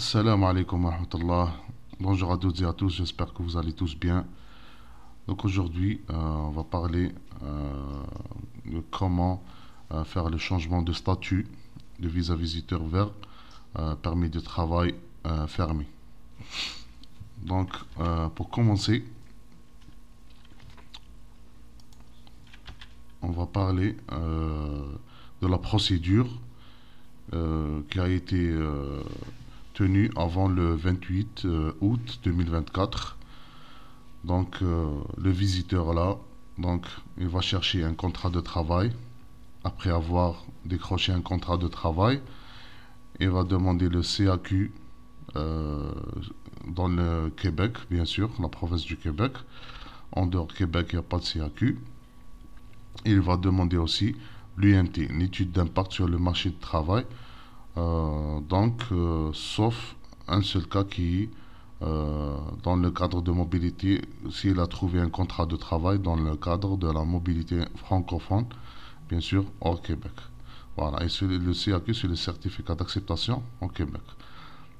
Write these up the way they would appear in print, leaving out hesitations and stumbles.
Assalamu alaikum wa rahmatullah. Bonjour à toutes et à tous, j'espère que vous allez tous bien. Donc aujourd'hui, on va parler de comment faire le changement de statut de visa visiteur vers permis de travail fermé. Donc pour commencer, on va parler de la procédure qui a été tenue avant le 28 août 2024. Donc le visiteur là, donc il va chercher un contrat de travail. Après avoir décroché un contrat de travail, il va demander le CAQ dans le Québec, bien sûr, la province du Québec. En dehors du Québec, il n'y a pas de CAQ. Il va demander aussi l'UMT, l'étude d'impact sur le marché du travail. Sauf un seul cas qui est dans le cadre de mobilité, s'il a trouvé un contrat de travail dans le cadre de la mobilité francophone, bien sûr, hors Québec. Voilà, et le CAQ, c'est le certificat d'acceptation au Québec.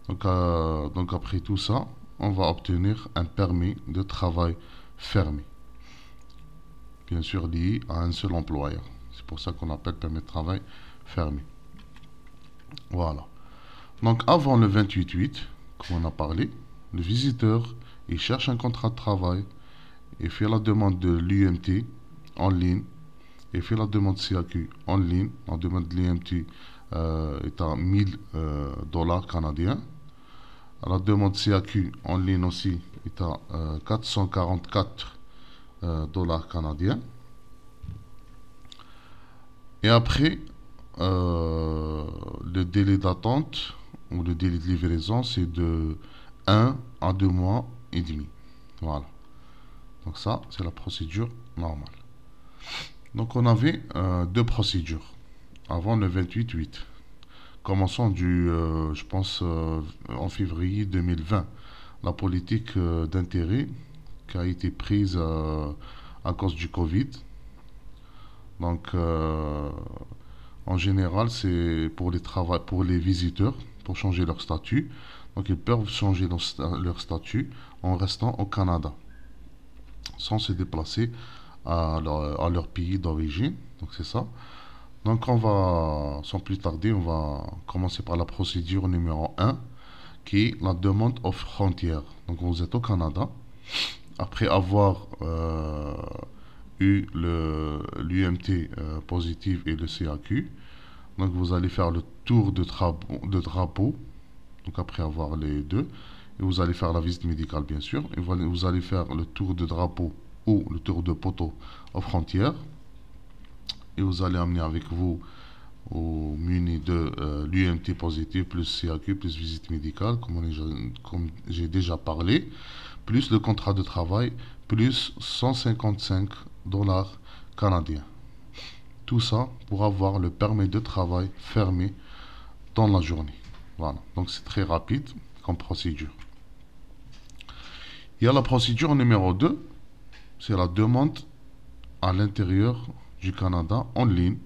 Donc après tout ça, on va obtenir un permis de travail fermé. Bien sûr lié à un seul employeur. C'est pour ça qu'on appelle permis de travail fermé. Voilà. Donc avant le 28-8, comme on a parlé, le visiteur, il cherche un contrat de travail, il fait la demande de l'UMT en ligne, il fait la demande CAQ en ligne. La demande de l'UMT est à 1000 dollars canadiens. La demande CAQ en ligne aussi est à 444 dollars canadiens. Et après, le délai d'attente ou le délai de livraison, c'est de 1 à 2 mois et demi. Voilà. Donc ça, c'est la procédure normale. Donc on avait deux procédures avant le 28-8. Commençons je pense, en février 2020. La politique d'intérêt qui a été prise à cause du Covid. Donc en général, c'est pour les visiteurs, pour changer leur statut. Donc ils peuvent changer leur statut en restant au Canada, sans se déplacer à leur pays d'origine. Donc c'est ça. Donc sans plus tarder, on va commencer par la procédure numéro 1, qui est la demande aux frontières. Donc vous êtes au Canada. Après avoir eu l'UMT positif et le CAQ, donc vous allez faire le tour de drapeau, donc après avoir les deux, et vous allez faire la visite médicale bien sûr, et vous allez faire le tour de drapeau ou le tour de poteau aux frontières, et vous allez amener avec vous au muni de l'UMT positif plus CAQ plus visite médicale, comme j'ai déjà parlé, plus le contrat de travail, plus 155 dollars canadiens. Tout ça pour avoir le permis de travail fermé dans la journée. Voilà, donc c'est très rapide comme procédure. Il y a la procédure numéro 2, c'est la demande à l'intérieur du Canada en ligne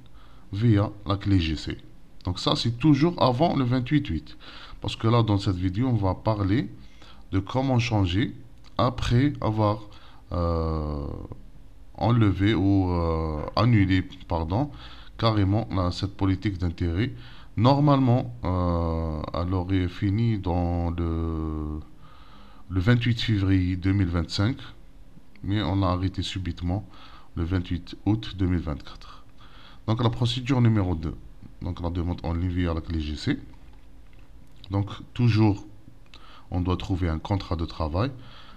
via la clé GC. Donc ça, c'est toujours avant le 28-8. Parce que là, dans cette vidéo, on va parler de comment changer après avoir enlevé ou annulé, pardon, carrément cette politique d'intérêt. Normalement, elle aurait fini dans le 28 février 2025, mais on l'a arrêté subitement le 28 août 2024. Donc la procédure numéro 2, donc la demande en ligne via la clé GC. Donc toujours, on doit trouver un contrat de travail.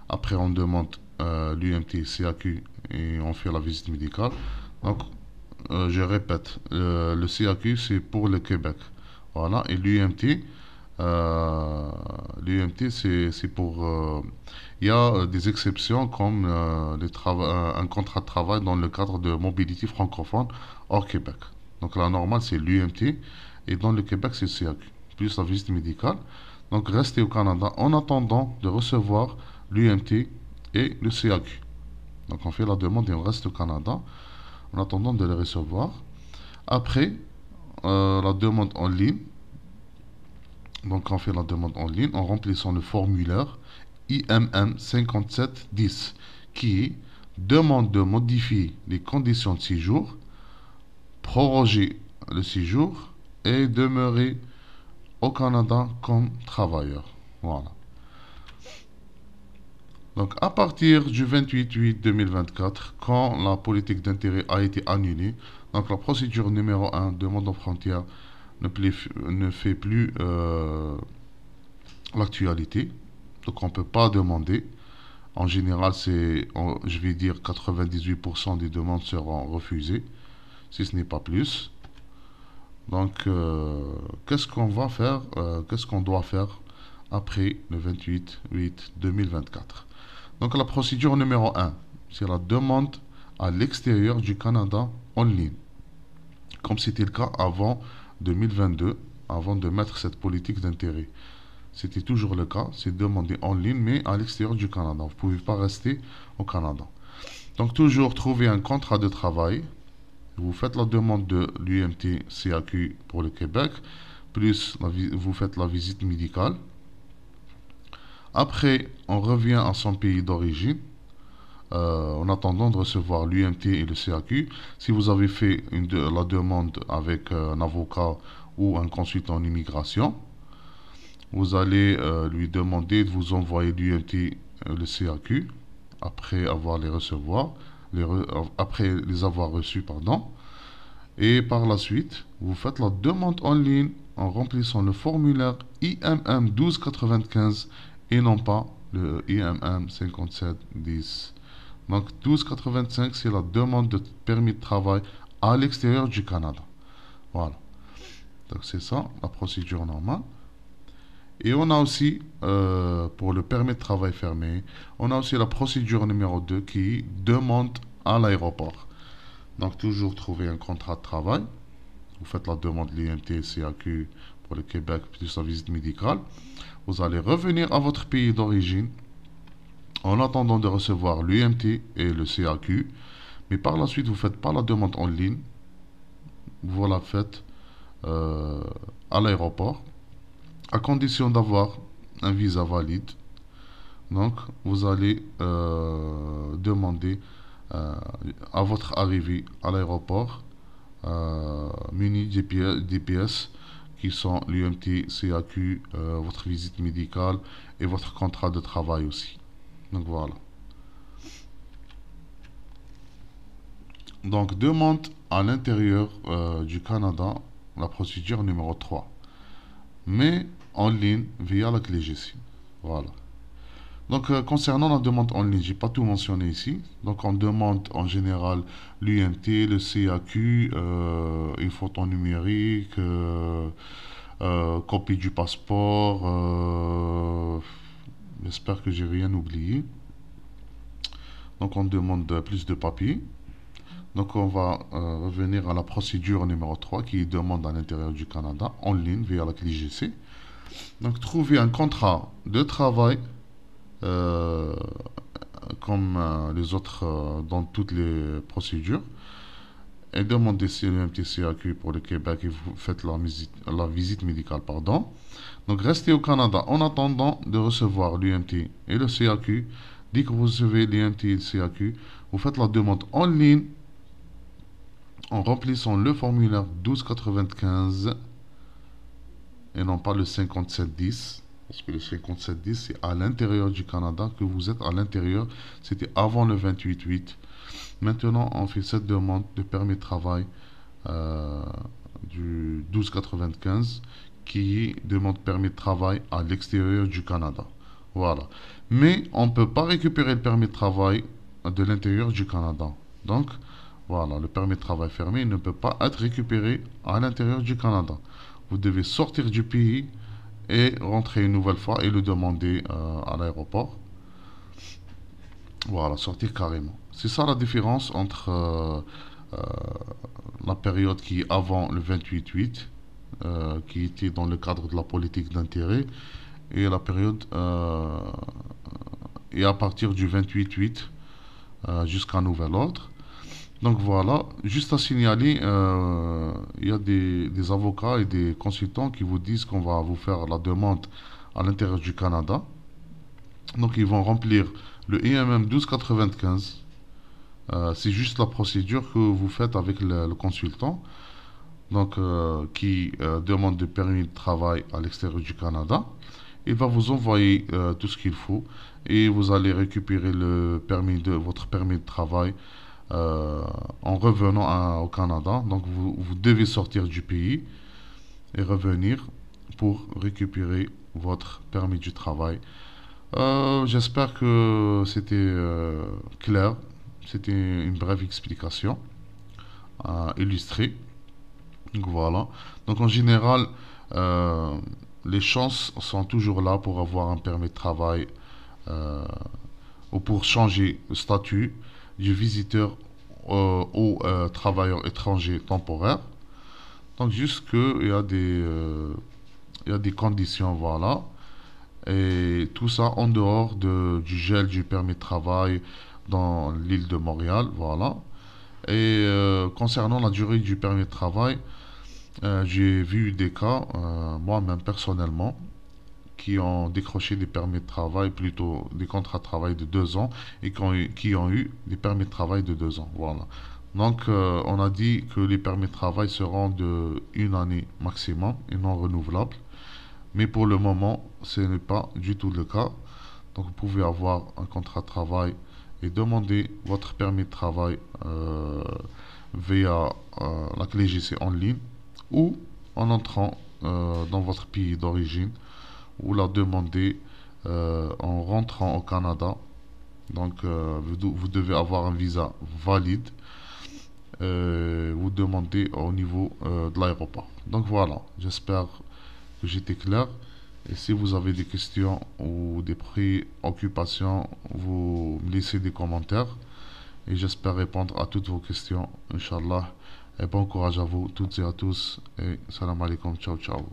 Après, on demande l'UMT, CAQ et on fait la visite médicale. Donc, je répète, le CAQ, c'est pour le Québec. Voilà, et l'UMT, c'est pour... Il y a des exceptions comme un contrat de travail dans le cadre de mobilité francophone hors Québec. Donc, la normale, c'est l'UMT et dans le Québec, c'est le CAQ, plus la visite médicale. Donc, restez au Canada en attendant de recevoir l'UMT et le CAQ. Donc, on fait la demande et on reste au Canada en attendant de les recevoir. Après, la demande en ligne, Donc on fait la demande en ligne en remplissant le formulaire IMM 5710 qui demande de modifier les conditions de séjour, proroger le séjour et demeurer au Canada comme travailleur. Voilà. Donc à partir du 28/8/2024, quand la politique d'intérêt a été annulée, donc la procédure numéro 1, demande aux frontières, ne fait plus l'actualité. Donc on ne peut pas demander. En général, je vais dire 98% des demandes seront refusées, si ce n'est pas plus. Donc, qu'est-ce qu'on va faire, qu'est-ce qu'on doit faire après le 28/8/2024? Donc, la procédure numéro 1, c'est la demande à l'extérieur du Canada en ligne, comme c'était le cas avant 2022, avant de mettre cette politique d'intérêt. C'était toujours le cas, c'est demander en ligne, mais à l'extérieur du Canada. Vous ne pouvez pas rester au Canada. Donc, toujours trouver un contrat de travail. Vous faites la demande de l'UMT CAQ pour le Québec, plus vous faites la visite médicale. Après, on revient à son pays d'origine, en attendant de recevoir l'UMT et le CAQ. Si vous avez fait la demande avec un avocat ou un consultant en immigration, vous allez lui demander de vous envoyer l'UMT et le CAQ après avoir après les avoir reçus, pardon. Et par la suite, vous faites la demande en ligne en remplissant le formulaire IMM 1295 et non pas le IMM 5710. Donc 1285, c'est la demande de permis de travail à l'extérieur du Canada. Voilà. Donc c'est ça, la procédure normale. Et on a aussi, pour le permis de travail fermé, on a aussi la procédure numéro 2 qui demande à l'aéroport. Donc toujours trouver un contrat de travail. Vous faites la demande l'IMT, CAQ pour le Québec, plus la visite médicale. Vous allez revenir à votre pays d'origine en attendant de recevoir l'UMT et le CAQ. Mais par la suite, vous ne faites pas la demande en ligne. Vous la faites à l'aéroport, à condition d'avoir un visa valide. Donc, vous allez demander à votre arrivée à l'aéroport muni des pièces qui sont l'UMT, CAQ, votre visite médicale et votre contrat de travail aussi. Donc voilà. Donc demande à l'intérieur du Canada, la procédure numéro 3. Mais en ligne via la clé GC. Voilà. Donc, concernant la demande en ligne, j'ai pas tout mentionné ici. Donc, on demande en général l'UMT, le CAQ, une photo numérique, copie du passeport. J'espère que j'ai rien oublié. Donc, on demande plus de papiers. Donc, on va revenir à la procédure numéro 3 qui demande à l'intérieur du Canada en ligne via la clé GC. Donc, trouver un contrat de travail. Comme les autres dans toutes les procédures, et demandez si le MTCAQ pour le Québec et vous faites la visite médicale, pardon. Donc restez au Canada en attendant de recevoir l'UMT et le CAQ. Dès que vous recevez l'UMT et le CAQ, vous faites la demande en ligne en remplissant le formulaire 1295 et non pas le 5710. Parce que le 5710, c'est à l'intérieur du Canada que vous êtes à l'intérieur. C'était avant le 28/8. Maintenant, on fait cette demande de permis de travail du 1295 qui demande permis de travail à l'extérieur du Canada. Voilà. Mais on ne peut pas récupérer le permis de travail de l'intérieur du Canada. Donc, voilà, le permis de travail fermé ne peut pas être récupéré à l'intérieur du Canada. Vous devez sortir du pays et rentrer une nouvelle fois et le demander à l'aéroport. Voilà, sortir carrément. C'est ça la différence entre la période qui est avant le 28/8, qui était dans le cadre de la politique d'intérêt, et la période et à partir du 28/8 jusqu'à nouvel ordre. Donc voilà, juste à signaler, il y a des avocats et des consultants qui vous disent qu'on va vous faire la demande à l'intérieur du Canada. Donc ils vont remplir le IMM 1295. C'est juste la procédure que vous faites avec le consultant, donc qui demande de permis de travail à l'extérieur du Canada. Il va vous envoyer tout ce qu'il faut et vous allez récupérer votre permis de travail en revenant au Canada. Donc vous devez sortir du pays et revenir pour récupérer votre permis du travail. J'espère que c'était clair. C'était une brève explication illustrée. Donc voilà. Donc en général, euh, les chances sont toujours là pour avoir un permis de travail euh, ou pour changer le statut du visiteur au travailleur étranger temporaire. Donc juste qu'il y a il y a des conditions, voilà. Et tout ça en dehors du gel du permis de travail dans l'île de Montréal, voilà. Et concernant la durée du permis de travail, j'ai vu des cas, moi-même personnellement, qui ont décroché des permis de travail, plutôt des contrats de travail de 2 ans, et qui ont eu des permis de travail de 2 ans. Voilà. Donc, on a dit que les permis de travail seront de 1 année maximum et non renouvelables. Mais pour le moment, ce n'est pas du tout le cas. Donc, vous pouvez avoir un contrat de travail et demander votre permis de travail via la clé GC en ligne ou en entrant dans votre pays d'origine ou la demander en rentrant au Canada. Donc, vous devez avoir un visa valide. Vous demandez au niveau de l'aéroport. Donc voilà, j'espère que j'étais clair. Et si vous avez des questions ou des préoccupations, vous me laissez des commentaires. Et j'espère répondre à toutes vos questions, Inch'Allah. Et bon courage à vous toutes et à tous. Et salam alaikum, ciao ciao.